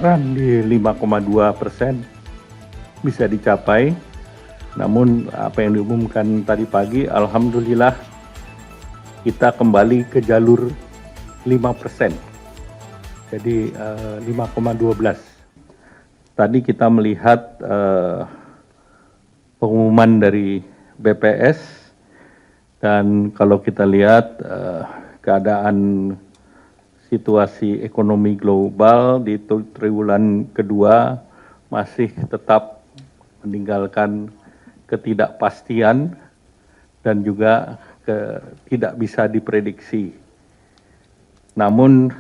sasaran di 5,2% bisa dicapai. Namun apa yang diumumkan tadi pagi, alhamdulillah kita kembali ke jalur 5%. Jadi 5,12. Tadi kita melihat pengumuman dari BPS, dan kalau kita lihat keadaan situasi ekonomi global di triwulan kedua masih tetap meninggalkan ketidakpastian dan juga tidak bisa diprediksi. Namun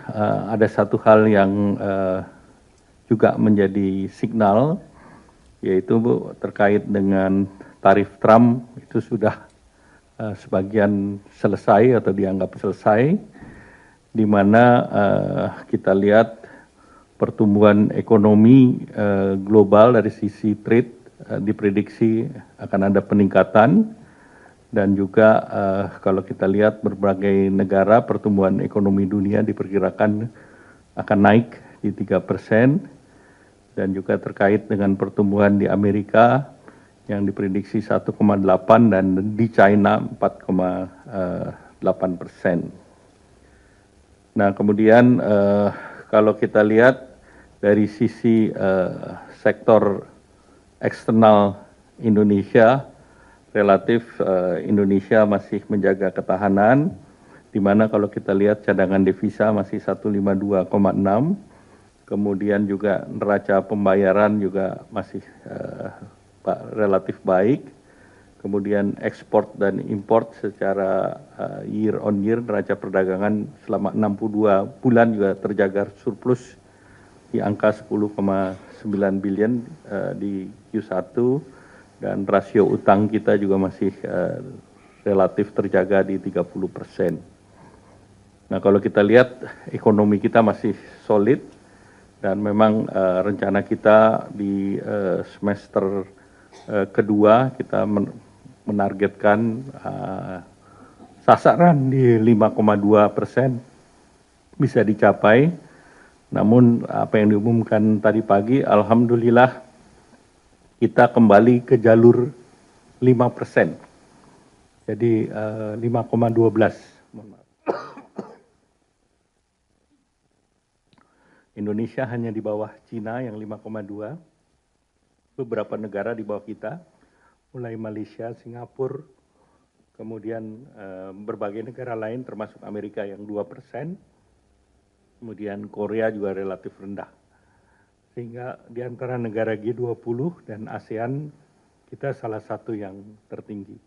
ada satu hal yang juga menjadi signal, yaitu terkait dengan tarif Trump itu sudah sebagian selesai atau dianggap selesai, di mana kita lihat pertumbuhan ekonomi global dari sisi trade diprediksi akan ada peningkatan, dan juga kalau kita lihat berbagai negara pertumbuhan ekonomi dunia diperkirakan akan naik di 3%, dan juga terkait dengan pertumbuhan di Amerika yang diprediksi 1,8 dan di China 4,8%. Nah, kemudian kalau kita lihat dari sisi sektor eksternal Indonesia, relatif Indonesia masih menjaga ketahanan, di mana kalau kita lihat cadangan devisa masih 152,6, kemudian juga neraca pembayaran juga masih relatif baik, kemudian ekspor dan import secara year on year, neraca perdagangan selama 62 bulan juga terjaga surplus di angka 10,9 billion di Q1, dan rasio utang kita juga masih relatif terjaga di 30%. Nah, kalau kita lihat ekonomi kita masih solid, dan memang rencana kita di semester kedua kita menargetkan sasaran di 5,2% bisa dicapai. Namun apa yang diumumkan tadi pagi, alhamdulillah kita kembali ke jalur 5%. Jadi 5,12. Indonesia hanya di bawah Cina yang 5,2. Beberapa negara di bawah kita, mulai Malaysia, Singapura, kemudian berbagai negara lain termasuk Amerika yang 2%. Kemudian Korea juga relatif rendah. Sehingga di antara negara G20 dan ASEAN, kita salah satu yang tertinggi.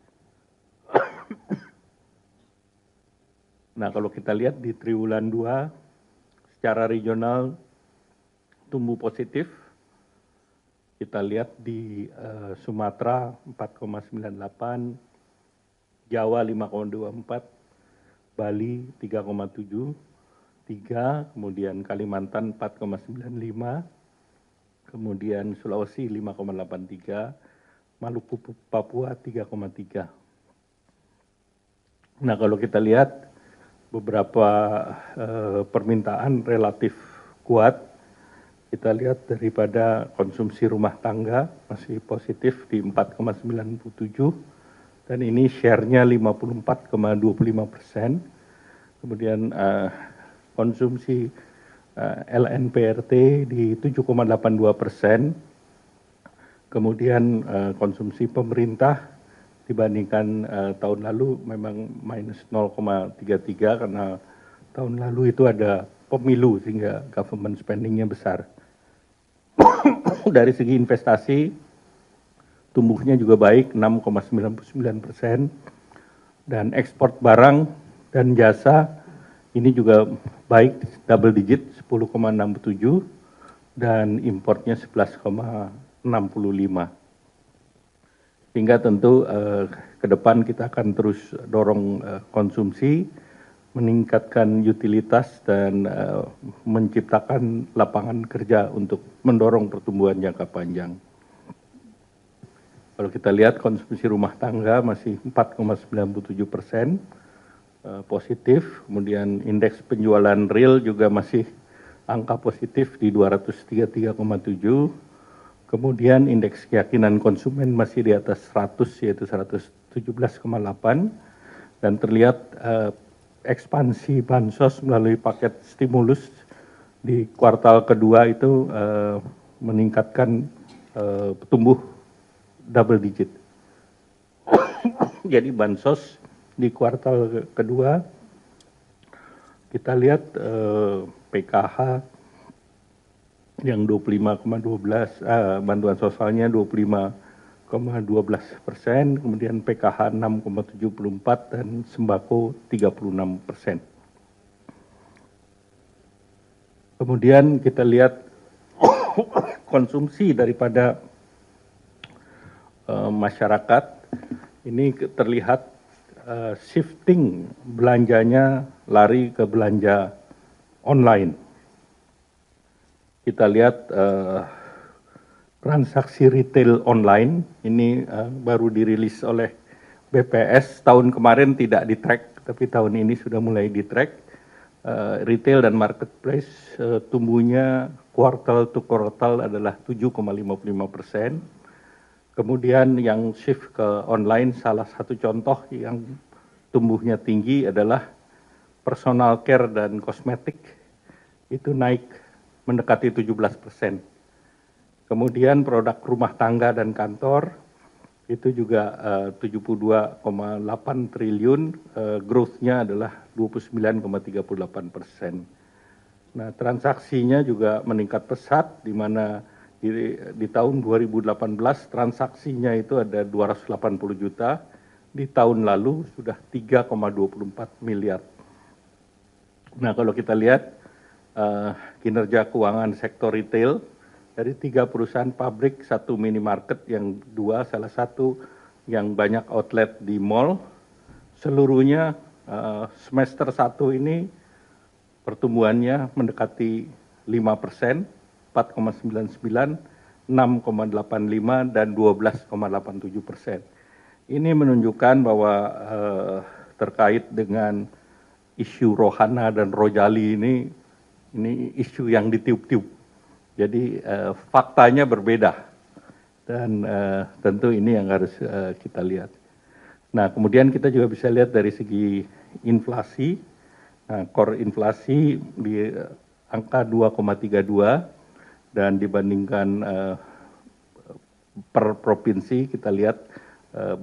Nah, kalau kita lihat di triwulan 2, secara regional tumbuh positif. Kita lihat di Sumatera 4,98, Jawa 5,24, Bali 3,73, kemudian Kalimantan 4,95, kemudian Sulawesi 5,83, Maluku Papua 3,3. Nah, kalau kita lihat beberapa permintaan relatif kuat, kita lihat daripada konsumsi rumah tangga masih positif di 4,97, dan ini share-nya 54,25%. Kemudian konsumsi LNPRT di 7,82%. Kemudian konsumsi pemerintah dibandingkan tahun lalu memang minus 0,33 karena tahun lalu itu ada pemilu sehingga government spending-nya besar. Dari segi investasi tumbuhnya juga baik 6,99%, dan ekspor barang dan jasa ini juga baik double digit 10,67, dan importnya 11,65. Sehingga tentu ke depan kita akan terus dorong konsumsi, meningkatkan utilitas, dan menciptakan lapangan kerja untuk mendorong pertumbuhan jangka panjang. Kalau kita lihat konsumsi rumah tangga masih 4,97%, positif, kemudian indeks penjualan real juga masih angka positif di 233,7. Kemudian indeks keyakinan konsumen masih di atas 100 yaitu 117,8 dan terlihat ekspansi bansos melalui paket stimulus di kuartal kedua itu meningkatkan tumbuh double digit. Jadi bansos di kuartal kedua kita lihat PKH yang 25,12 bantuan sosialnya 25,12%, kemudian PKH 6,74 dan sembako 36%. Kemudian kita lihat konsumsi daripada masyarakat ini terlihat shifting belanjanya lari ke belanja online. Kita lihat transaksi retail online ini baru dirilis oleh BPS, tahun kemarin tidak di-track, tapi tahun ini sudah mulai di-track. Retail dan marketplace tumbuhnya kuartal to kuartal adalah 7,55%. Kemudian yang shift ke online, salah satu contoh yang tumbuhnya tinggi adalah personal care dan kosmetik, itu naik mendekati 17%. Kemudian produk rumah tangga dan kantor, itu juga 72,8 triliun, growth-nya adalah 29,38%. Nah, transaksinya juga meningkat pesat, di mana di tahun 2018 transaksinya itu ada 280 juta, di tahun lalu sudah 3,24 miliar. Nah, kalau kita lihat kinerja keuangan sektor retail, dari 3 perusahaan pabrik, 1 minimarket, yang 2 salah satu yang banyak outlet di mall, seluruhnya semester 1 ini pertumbuhannya mendekati 5%, 4,99, 6,85, dan 12,87%. Ini menunjukkan bahwa terkait dengan isu Rohana dan Rojali ini isu yang ditiup-tiup. Jadi faktanya berbeda dan tentu ini yang harus kita lihat. Nah, kemudian kita juga bisa lihat dari segi inflasi. Nah, core inflasi di angka 2,32 dan dibandingkan per provinsi kita lihat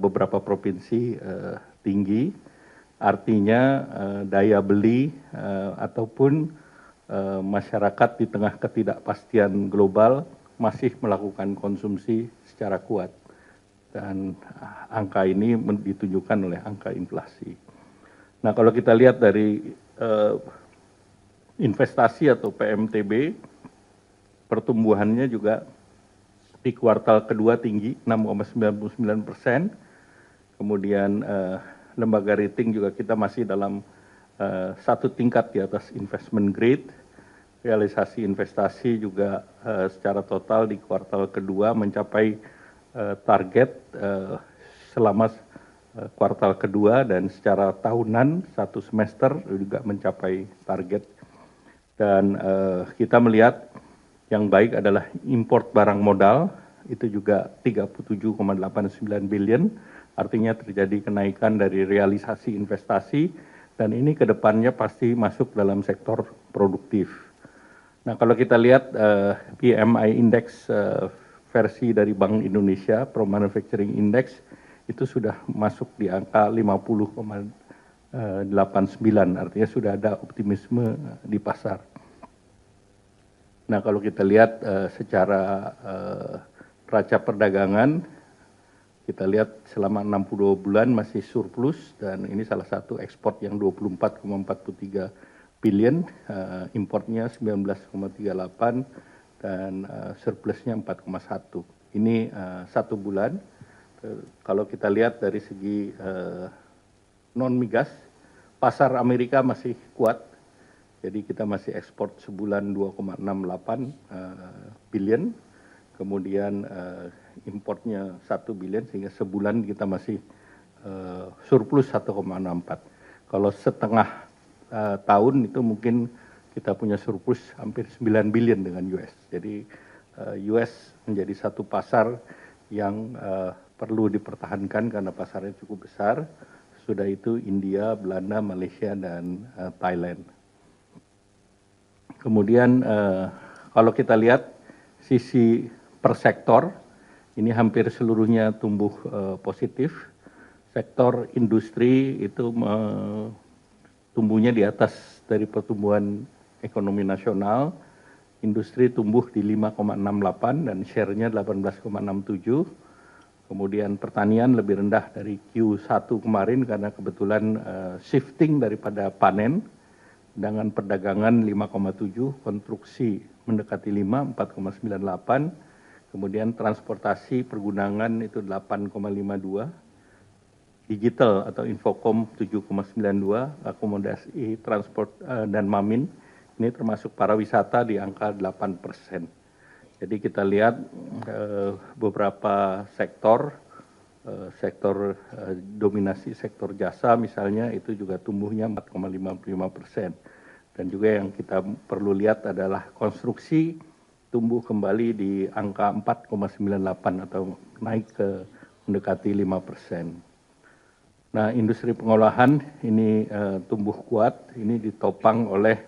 beberapa provinsi tinggi, artinya daya beli ataupun masyarakat di tengah ketidakpastian global masih melakukan konsumsi secara kuat dan angka ini ditunjukkan oleh angka inflasi. Nah, kalau kita lihat dari investasi atau PMTB, pertumbuhannya juga di kuartal kedua tinggi 6,99%. Kemudian lembaga rating juga kita masih dalam satu tingkat di atas investment grade. Realisasi investasi juga secara total di kuartal kedua mencapai target selama kuartal kedua, dan secara tahunan satu semester juga mencapai target. Dan kita melihat yang baik adalah import barang modal, itu juga 37,89 billion, artinya terjadi kenaikan dari realisasi investasi, dan ini ke depannya pasti masuk dalam sektor produktif. Nah, kalau kita lihat PMI Index versi dari Bank Indonesia, Pro Manufacturing Index, itu sudah masuk di angka 50,89, artinya sudah ada optimisme di pasar. Nah, kalau kita lihat secara raca perdagangan, kita lihat selama 62 bulan masih surplus, dan ini salah satu ekspor yang 24,43 billion, importnya 19,38, dan surplusnya 4,1. Ini 1 bulan. Kalau kita lihat dari segi non-migas, pasar Amerika masih kuat, jadi kita masih ekspor sebulan 2,68 billion, kemudian importnya 1 billion, sehingga sebulan kita masih surplus 1,64. Kalau setengah tahun itu mungkin kita punya surplus hampir 9 billion dengan US. Jadi US menjadi satu pasar yang perlu dipertahankan karena pasarnya cukup besar. Sudah itu India, Belanda, Malaysia, dan Thailand. Kemudian kalau kita lihat sisi per sektor, ini hampir seluruhnya tumbuh positif. Sektor industri itu tumbuhnya di atas dari pertumbuhan ekonomi nasional. Industri tumbuh di 5,68 dan share-nya 18,67. Kemudian pertanian lebih rendah dari Q1 kemarin karena kebetulan shifting daripada panen. Dengan perdagangan 5,7, konstruksi mendekati 5, 4,98. Kemudian transportasi pergunangan itu 8,52. Digital atau Infocom 7,92, akomodasi, transport dan Mamin ini termasuk pariwisata di angka 8%. Jadi kita lihat beberapa sektor dominasi sektor jasa misalnya itu juga tumbuhnya 4,55%. Dan juga yang kita perlu lihat adalah konstruksi tumbuh kembali di angka 4,98 atau naik ke mendekati 5%. Nah, industri pengolahan ini tumbuh kuat, ini ditopang oleh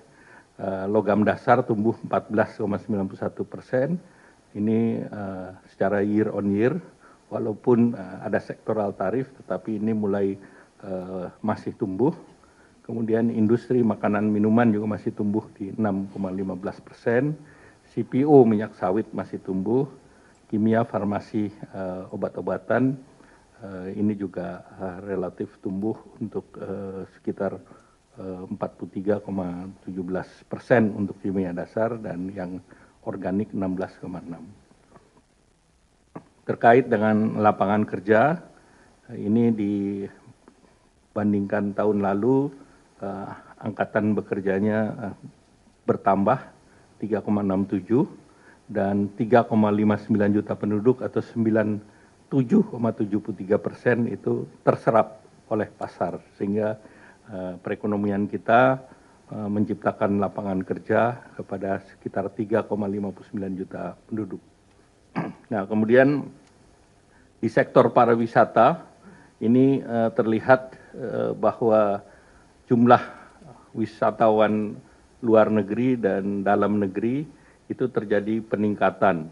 logam dasar tumbuh 14,91%. Ini secara year on year, walaupun ada sektoral tarif, tetapi ini mulai masih tumbuh. Kemudian industri makanan minuman juga masih tumbuh di 6,15%. CPO minyak sawit masih tumbuh, kimia, farmasi, obat-obatan ini juga relatif tumbuh untuk sekitar 43,17% untuk kimia dasar dan yang organik 16,6. Terkait dengan lapangan kerja, ini dibandingkan tahun lalu angkatan bekerjanya bertambah 3,67 dan 3,59 juta penduduk atau 7,73% itu terserap oleh pasar, sehingga perekonomian kita menciptakan lapangan kerja kepada sekitar 3,59 juta penduduk. Nah, kemudian di sektor pariwisata ini terlihat bahwa jumlah wisatawan luar negeri dan dalam negeri itu terjadi peningkatan,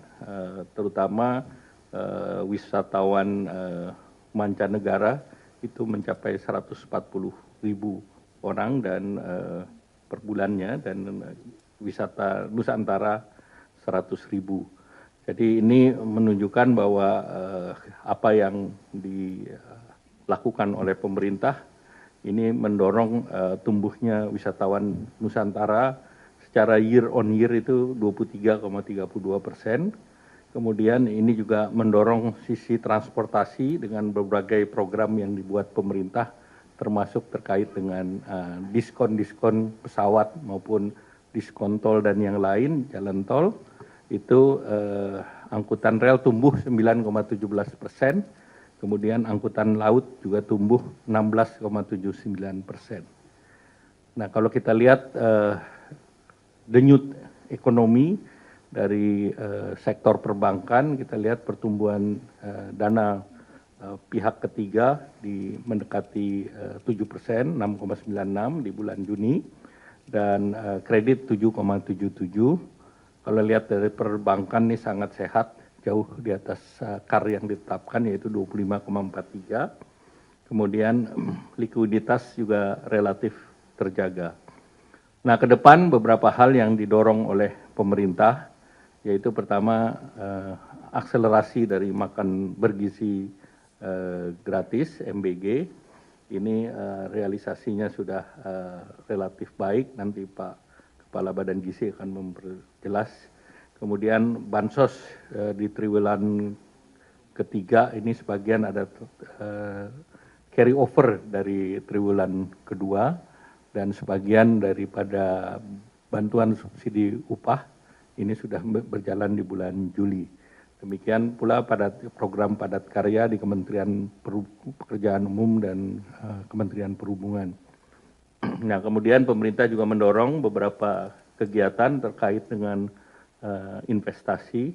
terutama wisatawan mancanegara itu mencapai 140.000 orang dan per bulannya, dan wisata Nusantara 100.000. Jadi ini menunjukkan bahwa apa yang dilakukan oleh pemerintah ini mendorong tumbuhnya wisatawan Nusantara secara year on year itu 23,32%. Kemudian ini juga mendorong sisi transportasi dengan berbagai program yang dibuat pemerintah, termasuk terkait dengan diskon-diskon pesawat maupun diskon tol dan yang lain, jalan tol. Itu angkutan rel tumbuh 9,17%, kemudian angkutan laut juga tumbuh 16,79%. Nah, kalau kita lihat denyut ekonomi dari sektor perbankan, kita lihat pertumbuhan dana pihak ketiga mendekati 7%, 6,96 di bulan Juni, dan kredit 7,77. Kalau lihat dari perbankan ini sangat sehat, jauh di atas KAR yang ditetapkan yaitu 25,43. Kemudian likuiditas juga relatif terjaga. Nah, ke depan beberapa hal yang didorong oleh pemerintah, yaitu pertama akselerasi dari makan bergizi gratis MBG. Ini realisasinya sudah relatif baik, nanti Pak Kepala Badan Gizi akan memperjelas. Kemudian bansos di triwulan ketiga ini sebagian ada carry over dari triwulan kedua, dan sebagian daripada bantuan subsidi upah ini sudah berjalan di bulan Juli. Demikian pula pada program padat karya di Kementerian Pekerjaan Umum dan Kementerian Perhubungan. Nah, kemudian pemerintah juga mendorong beberapa kegiatan terkait dengan investasi,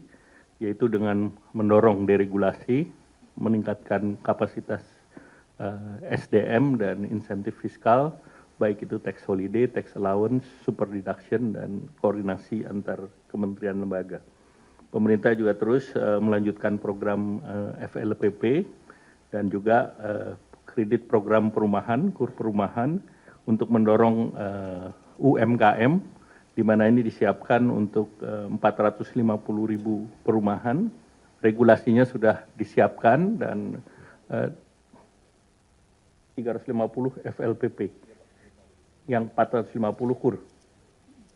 yaitu dengan mendorong deregulasi, meningkatkan kapasitas SDM dan insentif fiskal, baik itu tax holiday, tax allowance, super deduction, dan koordinasi antar kementerian lembaga. Pemerintah juga terus melanjutkan program FLPP dan juga kredit program perumahan, KUR perumahan, untuk mendorong UMKM, di mana ini disiapkan untuk 450.000 perumahan. Regulasinya sudah disiapkan dan 350 FLPP, yang 450 KUR.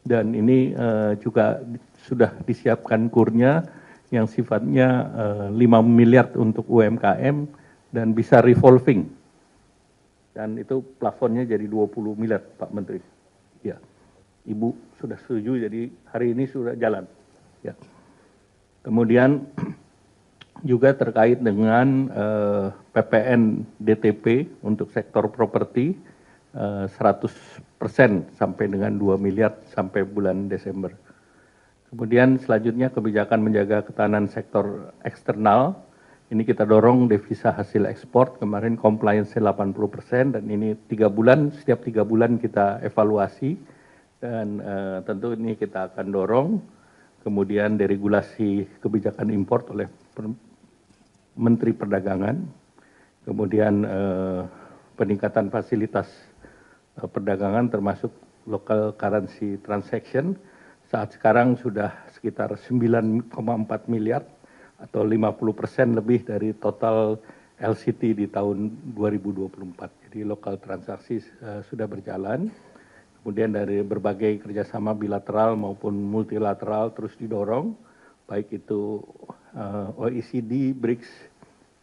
Dan ini juga sudah disiapkan KUR-nya yang sifatnya 5 miliar untuk UMKM dan bisa revolving. Dan itu plafonnya jadi 20 miliar, Pak Menteri. Ya, Ibu sudah setuju, jadi hari ini sudah jalan. Ya. Kemudian juga terkait dengan PPN DTP untuk sektor properti 100% sampai dengan 2 miliar sampai bulan Desember. Kemudian selanjutnya kebijakan menjaga ketahanan sektor eksternal. Ini kita dorong devisa hasil ekspor, kemarin compliance 80% dan ini 3 bulan, setiap 3 bulan kita evaluasi dan tentu ini kita akan dorong. Kemudian deregulasi kebijakan impor oleh Menteri Perdagangan, kemudian peningkatan fasilitas perdagangan termasuk local currency transaction, saat sekarang sudah sekitar 9,4 miliar atau 50% lebih dari total LCT di tahun 2024. Jadi local transaksi sudah berjalan. Kemudian dari berbagai kerjasama bilateral maupun multilateral terus didorong, baik itu OECD, BRICS,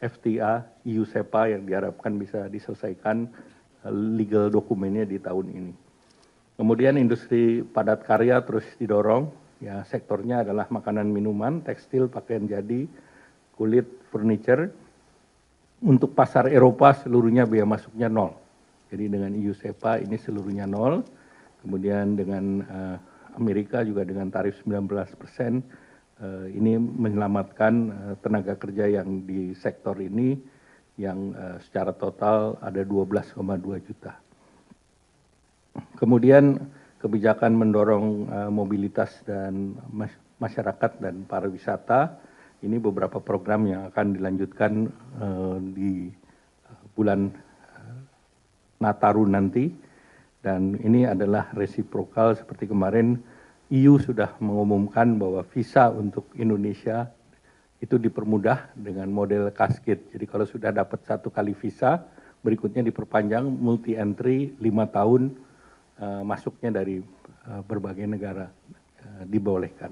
FTA, EU SEPA yang diharapkan bisa diselesaikan legal dokumennya di tahun ini. Kemudian industri padat karya terus didorong, ya sektornya adalah makanan minuman, tekstil, pakaian jadi, kulit, furniture. Untuk pasar Eropa seluruhnya biaya masuknya 0. Jadi dengan EU SEPA ini seluruhnya 0. Kemudian dengan Amerika juga dengan tarif 19%, ini menyelamatkan tenaga kerja yang di sektor ini yang secara total ada 12,2 juta. Kemudian kebijakan mendorong mobilitas dan masyarakat dan pariwisata, ini beberapa program yang akan dilanjutkan di bulan Nataru nanti, dan ini adalah resiprokal seperti kemarin EU sudah mengumumkan bahwa visa untuk Indonesia itu dipermudah dengan model cascade. Jadi kalau sudah dapat 1 kali visa, berikutnya diperpanjang multi entry 5 tahun masuknya dari berbagai negara dibolehkan.